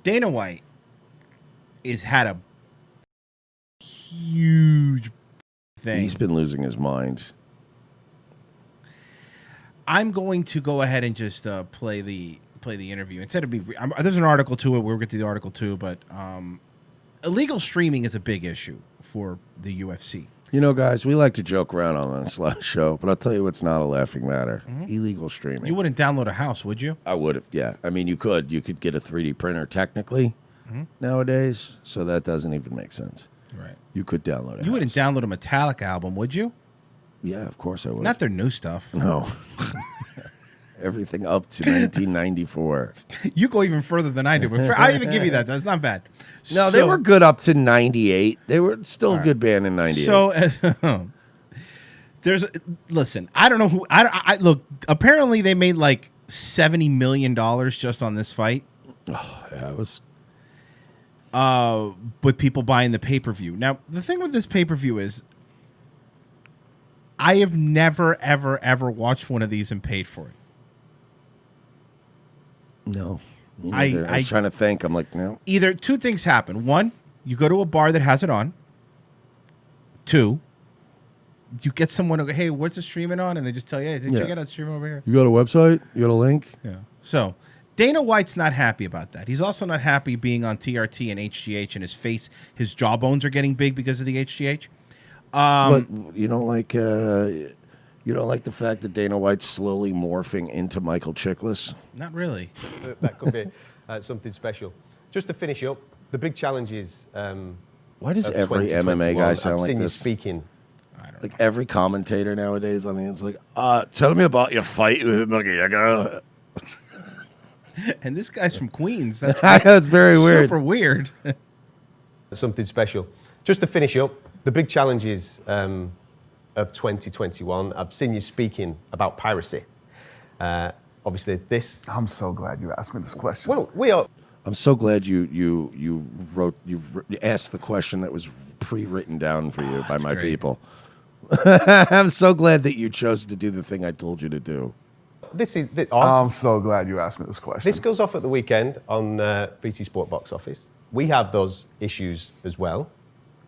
Dana White has had a huge thing. He's been losing his mind. I'm going to go ahead and just play the interview instead of there's an article to it. We'll get to the article too, but illegal streaming is a big issue for the UFC. You know, guys, we like to joke around on this show, but I'll tell you what's not a laughing matter. Illegal streaming. You wouldn't download a house, would you? I would have, yeah. I mean, you could get a 3D printer technically nowadays, so that doesn't even make sense. Right. You could download it. You wouldn't download a Metallica album, would you? Yeah, of course I would. Not their new stuff. No. Everything up to 1994. You go even further than I do, but I even give you that. That's not bad. No, they were good up to 98. They were still a good band in 98. So listen, I don't know who. I look. Apparently, they made like $70 million just on this fight. Oh, yeah, it was. With people buying the pay-per-view. Now, the thing with this pay-per-view is, I have never, ever, ever watched one of these and paid for it. No. I was trying to think. I'm like, no. Either two things happen. One, you go to a bar that has it on. Two, you get someone to go, hey, what's the streaming on? And they just tell you, hey, check it out, streaming over here. You got a website? You got a link? Yeah. So Dana White's not happy about that. He's also not happy being on TRT and HGH, and his jawbones are getting big because of the HGH. But you don't like the fact that Dana White's slowly morphing into Michael Chiklis? Not really. That could be something special. Just to finish up, the big challenge is. Why does every MMA guy sound like this? Speaking. Like every commentator nowadays on the end's like, tell me about your fight with McGregor. And this guy's from Queens. That's that's very weird. Super weird. Something special. Just to finish up, the big challenges of 2021. I've seen you speaking about piracy. Obviously, this. I'm so glad you asked me this question. Well, we are. I'm so glad you asked the question that was pre-written down for you by my people. I'm so glad that you chose to do the thing I told you to do. I'm so glad you asked me this question. This goes off at the weekend on BT Sport Box Office. We have those issues as well.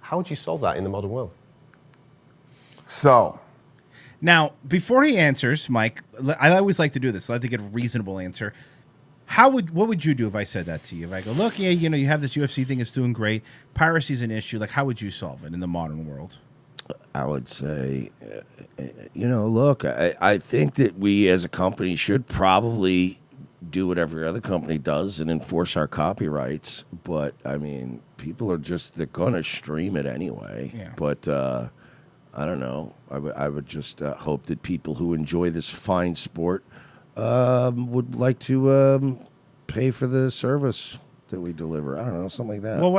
How would you solve that in the modern world? So, now, before he answers, Mike, I always like to do this. I like to get a reasonable answer. What would you do if I said that to you? If I go, look, yeah, you have this UFC thing, it's doing great. Piracy's an issue. Like, how would you solve it in the modern world? I would say, look, I think that we as a company should probably do what every other company does and enforce our copyrights. But, I mean, people are they're going to stream it anyway. Yeah. But I don't know. I would just hope that people who enjoy this fine sport would like to pay for the service that we deliver. I don't know, something like that. Well,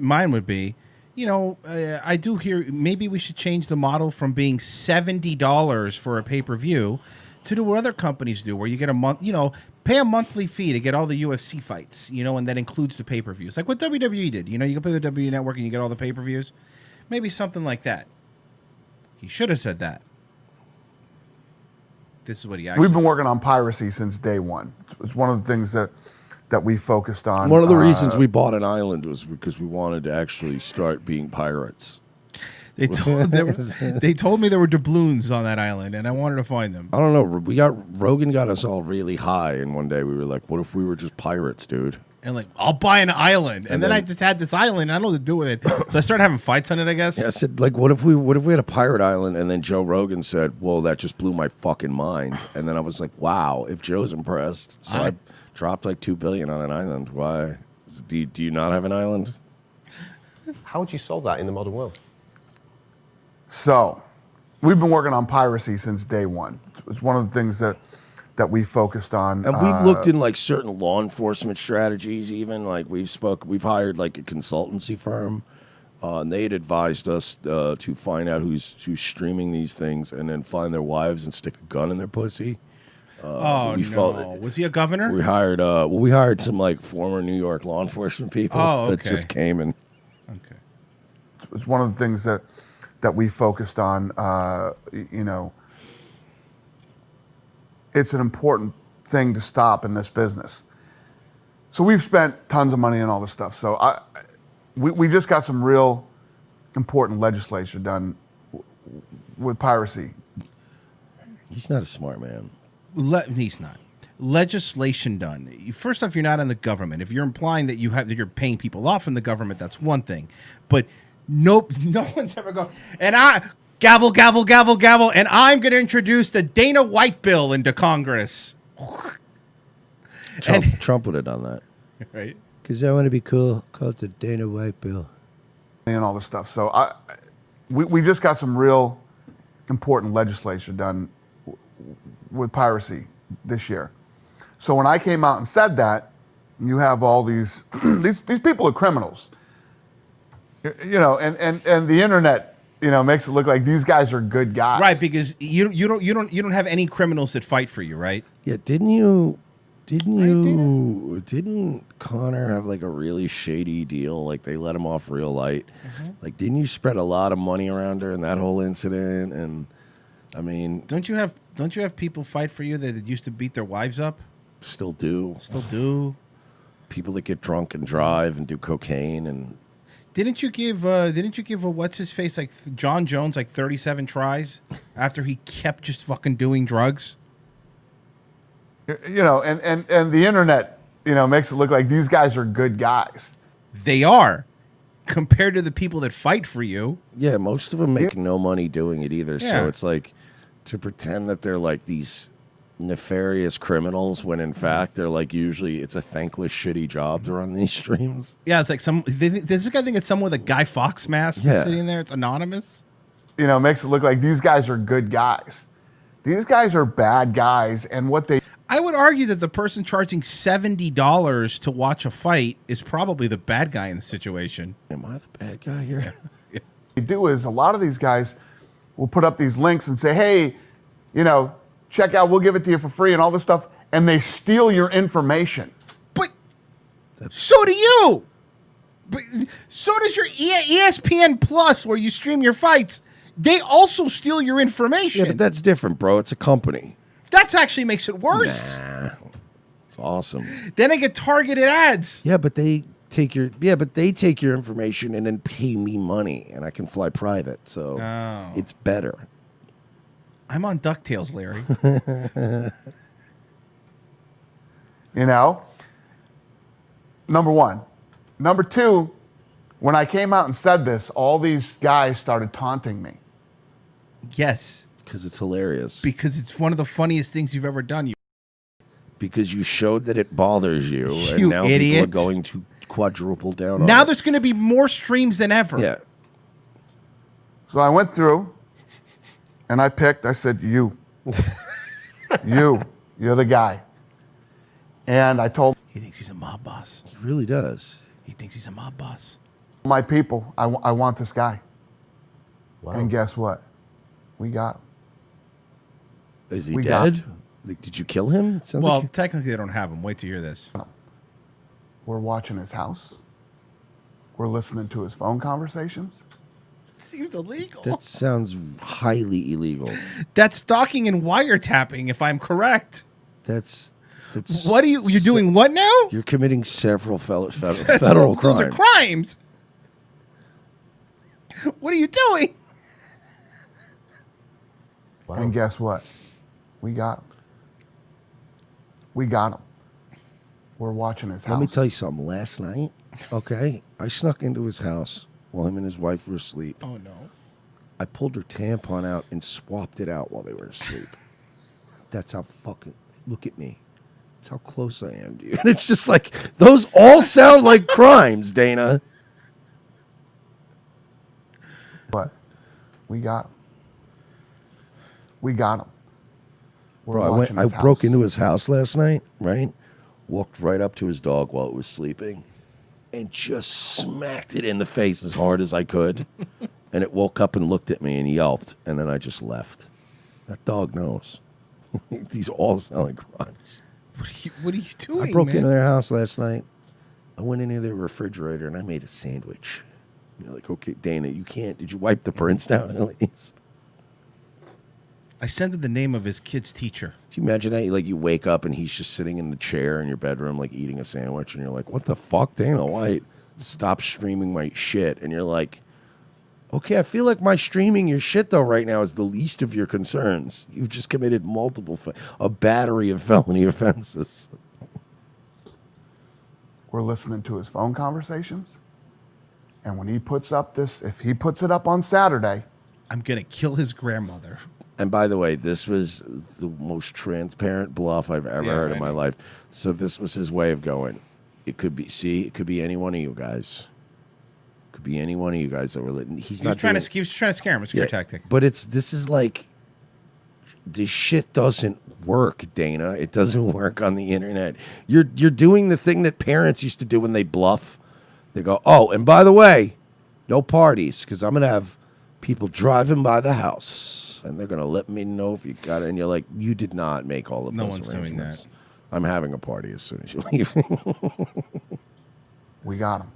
mine would be, I do hear maybe we should change the model from being $70 for a pay-per-view to do what other companies do, where you get a month, pay a monthly fee to get all the UFC fights, and that includes the pay-per-views. Like what WWE did. You can pay the WWE Network and you get all the pay-per-views. Maybe something like that. He should have said that. This is what he actually we've been working on piracy since day one. It's one of the things that we focused on. One of the reasons we bought an island was because we wanted to actually start being pirates. They told me there were doubloons on that island, and I wanted to find them. I don't know. Rogan got us all really high, and one day we were like, "What if we were just pirates, dude?" And like, I'll buy an island, and then I just had this island. And I don't know what to do with it, so I started having fights on it. I guess. Yeah, I said, like, what if we had a pirate island? And then Joe Rogan said, "Well, that just blew my fucking mind." And then I was like, "Wow, if Joe's impressed." So I dropped like $2 billion on an island. Why? Do you not have an island? How would you solve that in the modern world? So, we've been working on piracy since day one. It's one of the things that we focused on. And we've looked in like certain law enforcement strategies, even like we've hired like a consultancy firm, and they had advised us to find out who's streaming these things and then find their wives and stick a gun in their pussy. Was he a governor? We hired some like former New York law enforcement people that just came and. Okay. It's one of the things that we focused on. It's an important thing to stop in this business. So we've spent tons of money on all this stuff. So we just got some real important legislation done with piracy. He's not a smart man. He's not. Legislation done. First off, you're not in the government. If you're implying that you're paying people off in the government, that's one thing. But no one's ever going. And gavel, gavel, gavel, gavel. And I'm going to introduce the Dana White bill into Congress. Trump would have done that. Right. Because I want to be cool. Call it the Dana White bill. And all this stuff. So we just got some real important legislation done with piracy this year. So when I came out and said that, you have all these these people are criminals, you know, and the internet, you know, makes it look like these guys are good guys, Right, because you don't have any criminals that fight for you, right? Yeah, didn't Connor have like a really shady deal? Like they let him off real light. Like, didn't you spread a lot of money around during that whole incident? And I mean, Don't you have people fight for you that used to beat their wives up? still do. Still do. People that get drunk and drive and do cocaine and Didn't you give a what's his face like John Jones like 37 tries after he kept just fucking doing drugs? you know, and the internet, you know, makes it look like these guys are good guys. They are, compared to the people that fight for you. yeah, most of them make no money doing it either. Yeah. So it's like to pretend that they're like these nefarious criminals when in fact they're like usually it's a thankless shitty job to run these streams. Yeah, it's like does this guy think it's someone with a Guy Fawkes mask Yeah. sitting there? It's anonymous. You know, makes it look like these guys are good guys. These guys are bad guys, and what they I would argue that the person charging $70 to watch a fight is probably the bad guy in the situation. Am I the bad guy here? do is a lot of these guys will put up these links and say, hey, you know, check out, we'll give it to you for free and all this stuff, and they steal your information. But so do you. But so does your ESPN Plus, where you stream your fights. They also steal your information. Yeah, but that's different, bro. It's a company. That actually makes it worse. Nah, it's awesome. Then I get targeted ads. Yeah, but they take your information and then pay me money, and I can fly private. So it's better. I'm on DuckTales, Larry. You know? Number one. Number two, when I came out and said this, all these guys started taunting me. Yes, Because it's hilarious. because it's one of the funniest things you've ever done. Because you showed that it bothers you, You and now people idiot. are going to quadruple down on Now it. there's going to be more streams than ever. Yeah. So I went through and I said, you're the guy. And I told He thinks he's a mob boss. He really does. He thinks he's a mob boss. my people, I want this guy. Wow. And guess what? We got him. Is he We got dead? Like, did you kill him? It sounds Well, like technically they don't have him. Wait to hear this. We're watching his house. We're listening to his phone conversations. Seems illegal. that sounds highly illegal. That's stalking and wiretapping, if I'm correct. That's What are you're doing what now? You're committing several federal crimes. Those are crimes. What are you doing? Wow. And guess what? We got him. We got him. We're watching his house. Let me tell you something. Last night, okay, I snuck into his house while him and his wife were asleep. Oh no. I pulled her tampon out and swapped it out while they were asleep. That's how fucking, look at me. That's how close I am to you. And it's just like, those all sound like crimes, Dana. But we got him. We got him. We're Bro, watching I his broke house. into his house last night, right? Walked right up to his dog while it was sleeping and just smacked it in the face as hard as I could. And it woke up and looked at me and yelped, and then I just left. That dog knows. These all sound like crimes. What are you doing? I broke man? into their house last night. I went into their refrigerator and I made a sandwich. You're like, okay, Dana, you can't. Did you wipe the prints down at least? I sent him the name of his kid's teacher. Can you imagine that? Like, you wake up and he's just sitting in the chair in your bedroom, like eating a sandwich, and you're like, "What the fuck, Dana White? Stop streaming my shit." And you're like, "Okay, I feel like my streaming your shit though right now is the least of your concerns. You've just committed a battery of felony offenses." We're listening to his phone conversations, and when he puts up this, if he puts it up on Saturday, I'm gonna kill his grandmother. And by the way, this was the most transparent bluff I've ever heard in my life. So this was his way of going. It could be any one of you guys. Could be any one of you guys that were lit. He was trying to scare him. It's a scare tactic. But this is like, this shit doesn't work, Dana. It doesn't work on the internet. You're doing the thing that parents used to do when they bluff. They go, "Oh, and by the way, no parties, because I'm gonna have people driving by the house, and they're gonna let me know if you got it." And you're like, "You did not make all of those arrangements. No one's doing that. I'm having a party as soon as you leave." we got him.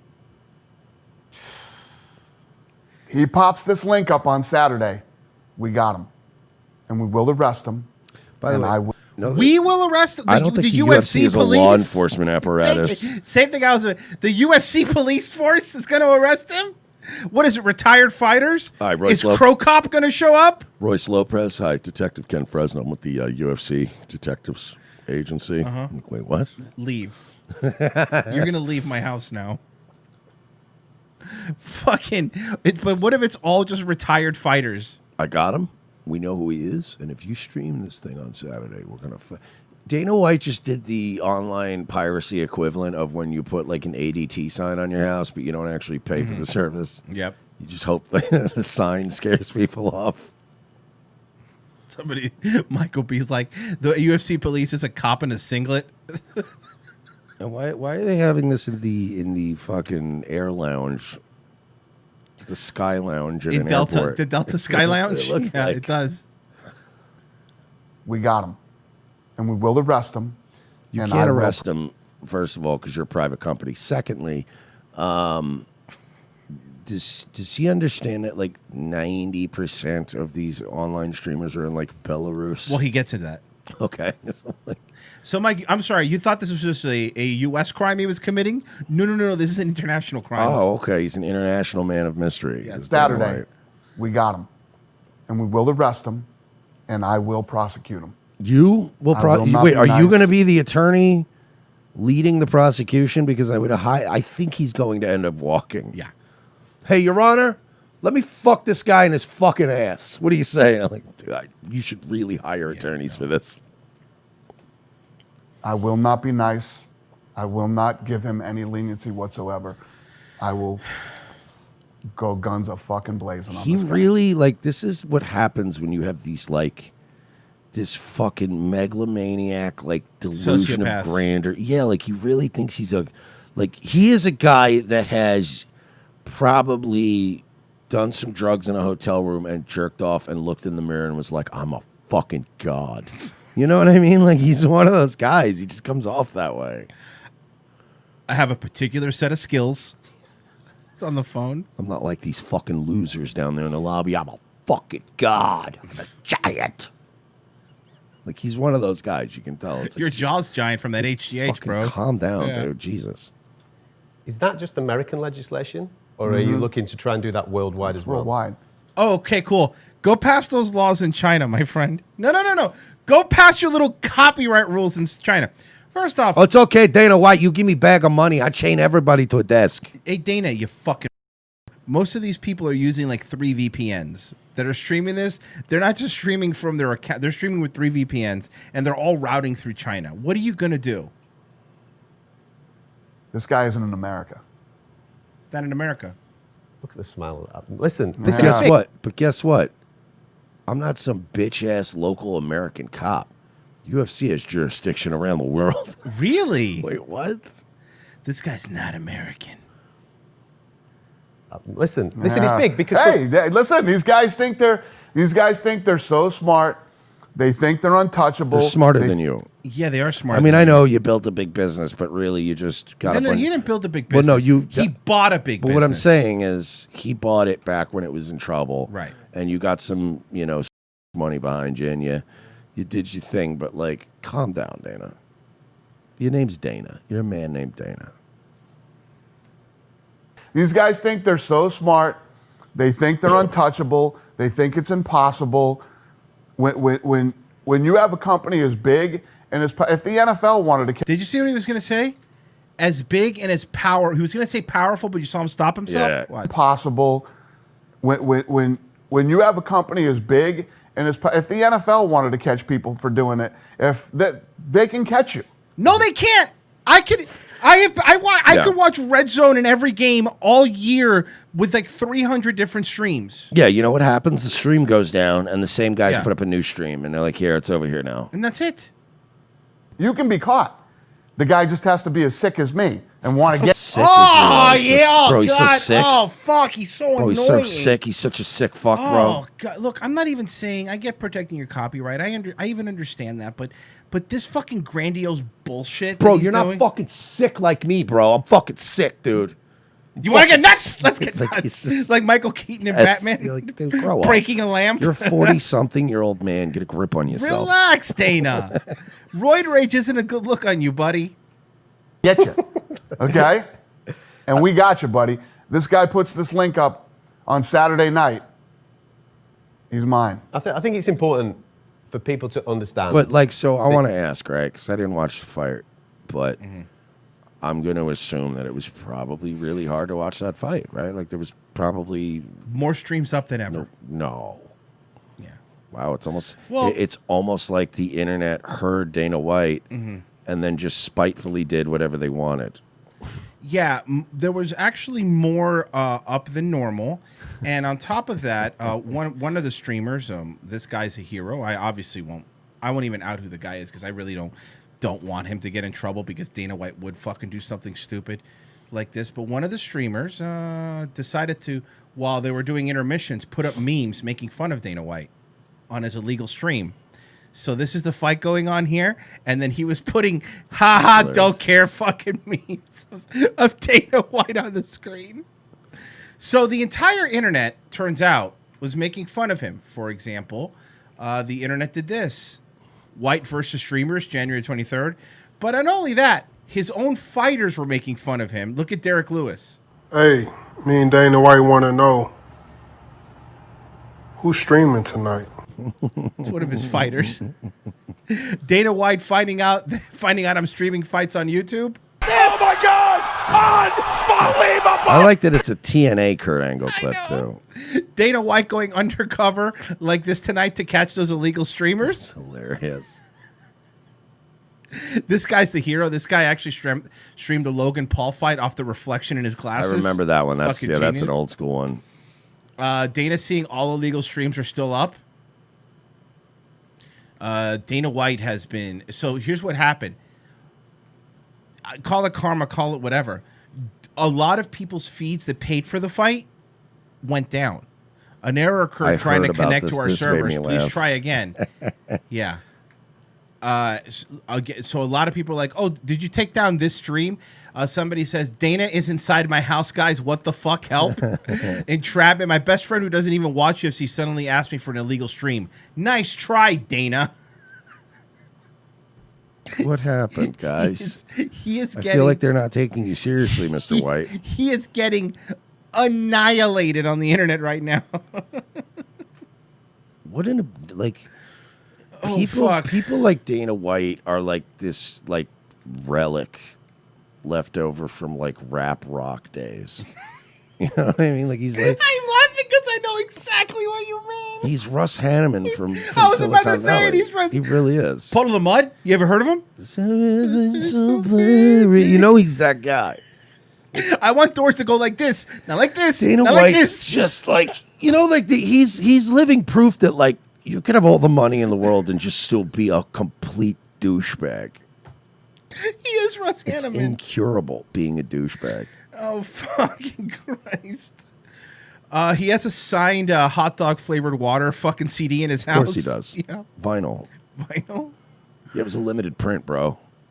He pops this link up on Saturday. We got him, and we will arrest him. By the way, we will arrest I don't think the UFC is a police. law enforcement apparatus. Same thing. The UFC police force is going to arrest him. What is it? Retired fighters? Hi, is Crow Cop going to show up? Royce Lopez. Hi, Detective Ken Fresno. I'm with the UFC Detectives Agency. Wait, what? Leave. You're going to leave my house now. But what if it's all just retired fighters? I got him. We know who he is. And if you stream this thing on Saturday, we're going to... Dana White just did the online piracy equivalent of when you put like an ADT sign on your house, but you don't actually pay for the service. Yep. You just hope the sign scares people off. Michael B's like, the UFC police is a cop in a singlet. And why are they having this in the fucking air lounge, the Sky Lounge at in an Delta, airport? the Delta Sky Lounge? It does. We got him, and we will arrest him. You can't arrest him, first of all, because you're a private company. Secondly, does he understand that like 90% of these online streamers are in like Belarus? Well, he gets into that. Okay. So, Mike, I'm sorry. You thought this was just a U.S. crime he was committing? No. This is an international crime. Oh, okay. He's an international man of mystery. Yeah, Saturday, we got him, and we will arrest him, and I will prosecute him. You will wait. Are you going to be the attorney leading the prosecution? Because I think he's going to end up walking. Yeah. Hey, Your Honor, let me fuck this guy in his fucking ass. What do you say? And I'm like, dude, you should really hire attorneys for this. I will not be nice. I will not give him any leniency whatsoever. I will go guns a fucking blazing on this guy. Really, like, this is what happens when you have these, like, this fucking megalomaniac, like, delusion Sociopath. of grandeur. Yeah, like, he really thinks he is a guy that has probably done some drugs in a hotel room and jerked off and looked in the mirror and was like, "I'm a fucking god." You know what I mean? Like, he's one of those guys. He just comes off that way. I have a particular set of skills. It's on the phone. I'm not like these fucking losers down there in the lobby. I'm a fucking god. I'm a giant. Like, he's one of those guys. You can tell. It's Your like, jaw's giant from that HGH, bro. Calm down, Yeah. dude. Jesus. Is that just American legislation, or are you looking to try and do that worldwide as well? Worldwide. Oh, okay, cool. Go pass those laws in China, my friend. No. Go pass your little copyright rules in China. First off, Oh, it's okay, Dana White. You give me a bag of money, I chain everybody to a desk. hey, Dana, you fucking... Most of these people are using like 3 VPNs that are streaming this. They're not just streaming from their account. They're streaming with 3 VPNs, and they're all routing through China. What are you going to do? This guy isn't in America. It's not in America. Look at the smile. Listen, Yeah. this Guess is what? But guess what? I'm not some bitch-ass local American cop. UFC has jurisdiction around the world. Really? Wait, what? This guy's not American. Listen, Yeah. it's big because listen. These guys think they're so smart. They think they're untouchable. They're smarter than you. Yeah, they are smart. I mean, I know you built a big business, but really you just got No, a bunch. he didn't build a big Well, business. no, He bought a big But business. what I'm saying is he bought it back when it was in trouble. Right. And you got some, money behind you, and you did your thing, but like, calm down, Dana. Your name's Dana. You're a man named Dana. These guys think they're so smart. They think they're untouchable. They think it's impossible. When you have a company as big and if the NFL wanted to, Did you see what he was going to say? As big and as power. He was going to say powerful, but you saw him stop himself. Yeah. What? possible. When you have a company as big and if the NFL wanted to catch people for doing it, they can catch you. No, they can't. I could watch Red Zone in every game all year with like 300 different streams. Yeah, you know what happens? The stream goes down, and the same guys Yeah. put up a new stream, and they're like, "Here, it's over here now." And that's it. You can be caught. The guy just has to be as sick as me and want to get. Sick Oh, as you are. yeah. Oh, Bro, he's so God. sick. Oh, fuck. He's so Bro, annoying. he's so sick. He's such a sick fuck, bro. Oh, God. Look, I'm not even saying I get protecting your copyright. I even understand that. But this fucking grandiose bullshit. Bro, that he's you're not doing, fucking sick like me, bro. I'm fucking sick, dude. You want to get fucking nuts? Let's get it's like nuts. he's just- like Michael Keaton in That's- Batman. you're like, dude, grow up. Breaking a lamp. You're a 40-something-year-old man. Get a grip on yourself. Relax, Dana. Roid rage isn't a good look on you, buddy. Get you. Okay? And we got you, buddy. This guy puts this link up on Saturday night. He's mine. I think it's important for people to understand. But, like, so I want to ask, right? Because I didn't watch the fight, but Mm-hmm. I'm going to assume that it was probably really hard to watch that fight, right? Like, there was probably More streams up than ever. no. Yeah. Wow, it's almost Well- it's almost like the internet heard Dana White Mm-hmm. and then just spitefully did whatever they wanted. Yeah, there was actually more up than normal, and on top of that, one of the streamers, this guy's a hero. I won't even out who the guy is because I really don't want him to get in trouble because Dana White would fucking do something stupid like this. But one of the streamers decided to, while they were doing intermissions, put up memes making fun of Dana White on his illegal stream. So this is the fight going on here, and then he was putting "haha, don't care" fucking memes of Dana White on the screen. So the entire internet, turns out, was making fun of him. For example, the internet did this: White versus streamers, January 23rd. But not only that, his own fighters were making fun of him. Look at Derek Lewis. Hey, me and Dana White want to know who's streaming tonight. It's one of his fighters. Dana White finding out I'm streaming fights on YouTube. Oh my gosh! Unbelievable! I like that it's a TNA Kurt Angle clip know. too. Dana White going undercover like this tonight to catch those illegal streamers. Hilarious. This guy's the hero. This guy actually streamed the Logan Paul fight off the reflection in his I glasses. remember that one. That's Fucking that's an genius. old school one. Dana seeing all illegal streams are still up. Dana White has been... So here's what happened. Call it karma, call it whatever. A lot of people's feeds that paid for the fight went down. An error occurred I trying heard to about connect this. to our This made servers. me Please laugh. try again. Yeah. So a lot of people are like, oh, did you take down this stream? Somebody says, Dana is inside my house, guys. What the fuck? Help. Entrapment. My best friend who doesn't even watch UFC suddenly asked me for an illegal stream. Nice try, Dana. What happened, guys? He is I getting... feel like they're not taking you seriously, Mr. White. He is getting annihilated on the internet right now. What in a like? Oh, People, fuck. people like Dana White are like this like relic left over from like rap rock days. You know what I mean? Like he's like I'm laughing because I know exactly what you mean. he's Russ Hanneman from I was about Silicon to say it, Valley. he's Russ- He really is. Puddle of Mud? You ever heard of him? You know he's that guy. I want doors to go like this. Now like this. Dana now White's like this. just like like he's living proof that like you could have all the money in the world and just still be a complete douchebag. He is Russ It's Hanneman. incurable being a douchebag. Oh, fucking Christ. He has a signed hot dog flavored water fucking CD in his house. Of course he does. Yeah. Vinyl. Vinyl. Yeah, it was a limited print, bro.